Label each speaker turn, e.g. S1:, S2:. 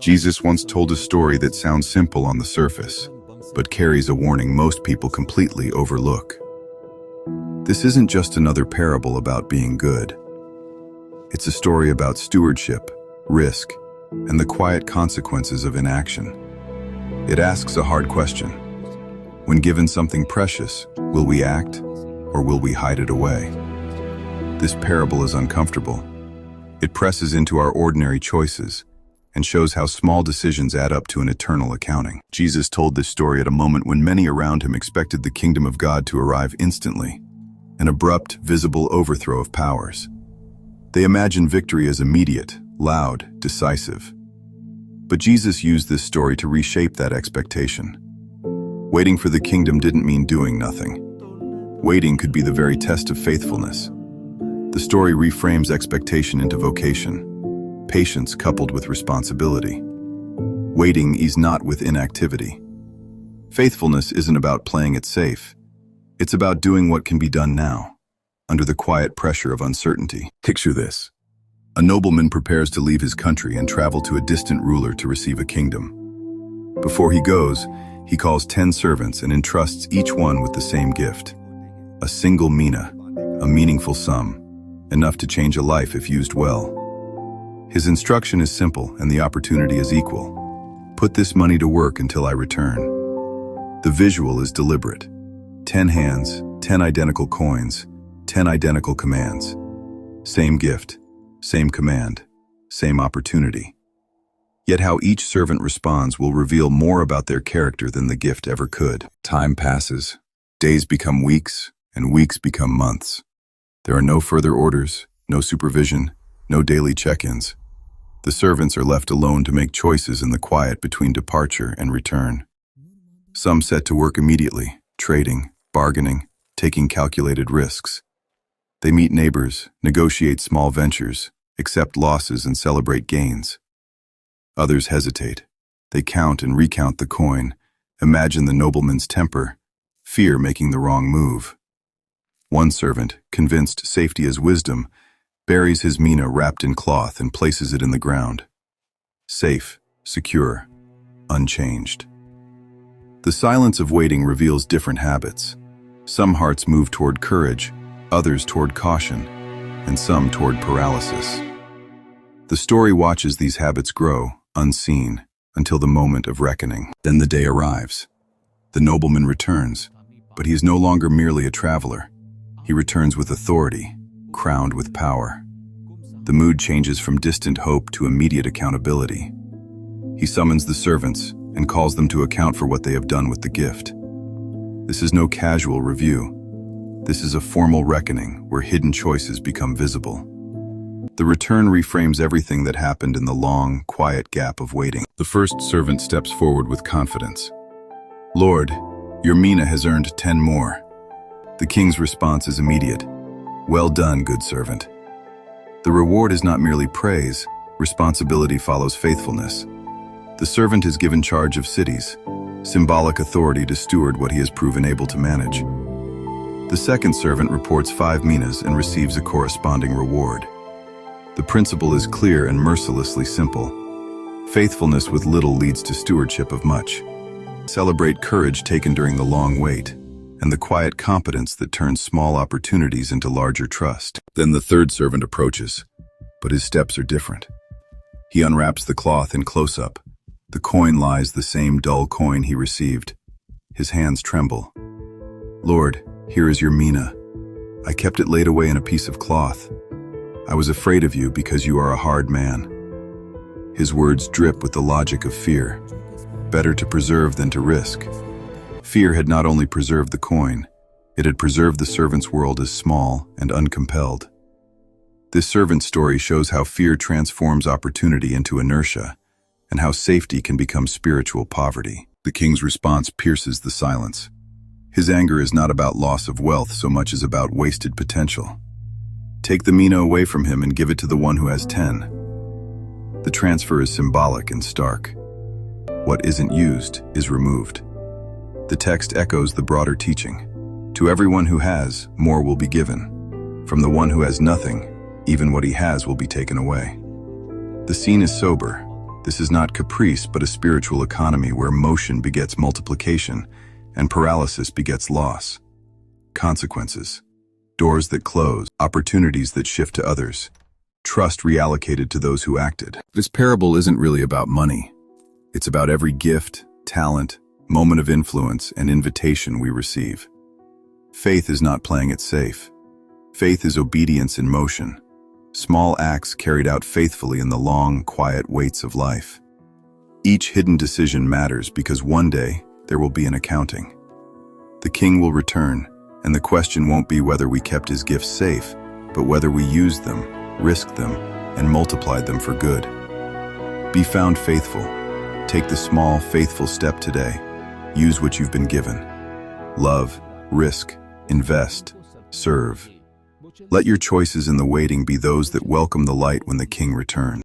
S1: Jesus once told a story that sounds simple on the surface, but carries a warning most people completely overlook. This isn't just another parable about being good. It's a story about stewardship, risk, and the quiet consequences of inaction. It asks a hard question. When given something precious, will we act, or will we hide it away? This parable is uncomfortable. It presses into our ordinary choices and shows how small decisions add up to an eternal accounting. Jesus told this story at a moment when many around him expected the kingdom of God to arrive instantly, an abrupt, visible overthrow of powers. They imagined victory as immediate, loud, decisive. But Jesus used this story to reshape that expectation. Waiting for the kingdom didn't mean doing nothing. Waiting could be the very test of faithfulness. The story reframes expectation into vocation, patience coupled with responsibility. Waiting is not with inactivity. Faithfulness isn't about playing it safe. It's about doing what can be done now, under the quiet pressure of uncertainty. Picture this. A nobleman prepares to leave his country and travel to a distant ruler to receive a kingdom. Before he goes, he calls 10 servants and entrusts each one with the same gift. A single mina, a meaningful sum, enough to change a life if used well. His instruction is simple and the opportunity is equal. Put this money to work until I return. The visual is deliberate. 10 hands, 10 identical coins, 10 identical commands. Same gift, same command, same opportunity. Yet how each servant responds will reveal more about their character than the gift ever could. Time passes. Days become weeks, and weeks become months. There are no further orders, no supervision, no daily check-ins. The servants are left alone to make choices in the quiet between departure and return. Some set to work immediately, trading, bargaining, taking calculated risks. They meet neighbors, negotiate small ventures, accept losses and celebrate gains. Others hesitate. They count and recount the coin, imagine the nobleman's temper, fear making the wrong move. One servant, convinced safety is wisdom, buries his mina wrapped in cloth and places it in the ground. Safe, secure, unchanged. The silence of waiting reveals different habits. Some hearts move toward courage, others toward caution, and some toward paralysis. The story watches these habits grow, unseen, until the moment of reckoning. Then the day arrives. The nobleman returns, but he is no longer merely a traveler. He returns with authority, crowned with power. The mood changes from distant hope to immediate accountability. He summons the servants and calls them to account for what they have done with the gift. This is no casual review. This is a formal reckoning where hidden choices become visible. The return reframes everything that happened in the long, quiet gap of waiting. The first servant steps forward with confidence. "Lord, your mina has earned 10 more." The king's response is immediate. "Well done, good servant." The reward is not merely praise, responsibility follows faithfulness. The servant is given charge of cities, symbolic authority to steward what he has proven able to manage. The second servant reports 5 minas and receives a corresponding reward. The principle is clear and mercilessly simple. Faithfulness with little leads to stewardship of much. Celebrate courage taken during the long wait, and the quiet competence that turns small opportunities into larger trust. Then the third servant approaches, but his steps are different. He unwraps the cloth in close-up. The coin lies the same dull coin he received. His hands tremble. "Lord, here is your mina. I kept it laid away in a piece of cloth. I was afraid of you because you are a hard man." His words drip with the logic of fear. Better to preserve than to risk. Fear had not only preserved the coin, it had preserved the servant's world as small and uncompelled. This servant story shows how fear transforms opportunity into inertia, and how safety can become spiritual poverty. The king's response pierces the silence. His anger is not about loss of wealth so much as about wasted potential. Take the mina away from him and give it to the one who has 10. The transfer is symbolic and stark. What isn't used is removed. The text echoes the broader teaching. To everyone who has, more will be given. From the one who has nothing, even what he has will be taken away. The scene is sober. This is not caprice, but a spiritual economy where motion begets multiplication and paralysis begets loss. Consequences. Doors that close, opportunities that shift to others. Trust reallocated to those who acted. This parable isn't really about money. It's about every gift, talent, moment of influence, and invitation we receive. Faith is not playing it safe. Faith is obedience in motion. Small acts carried out faithfully in the long, quiet waits of life. Each hidden decision matters because one day there will be an accounting. The King will return, and the question won't be whether we kept his gifts safe, but whether we used them, risked them, and multiplied them for good. Be found faithful. Take the small, faithful step today. Use what you've been given. Love, risk, invest, serve. Let your choices in the waiting be those that welcome the light when the King returns.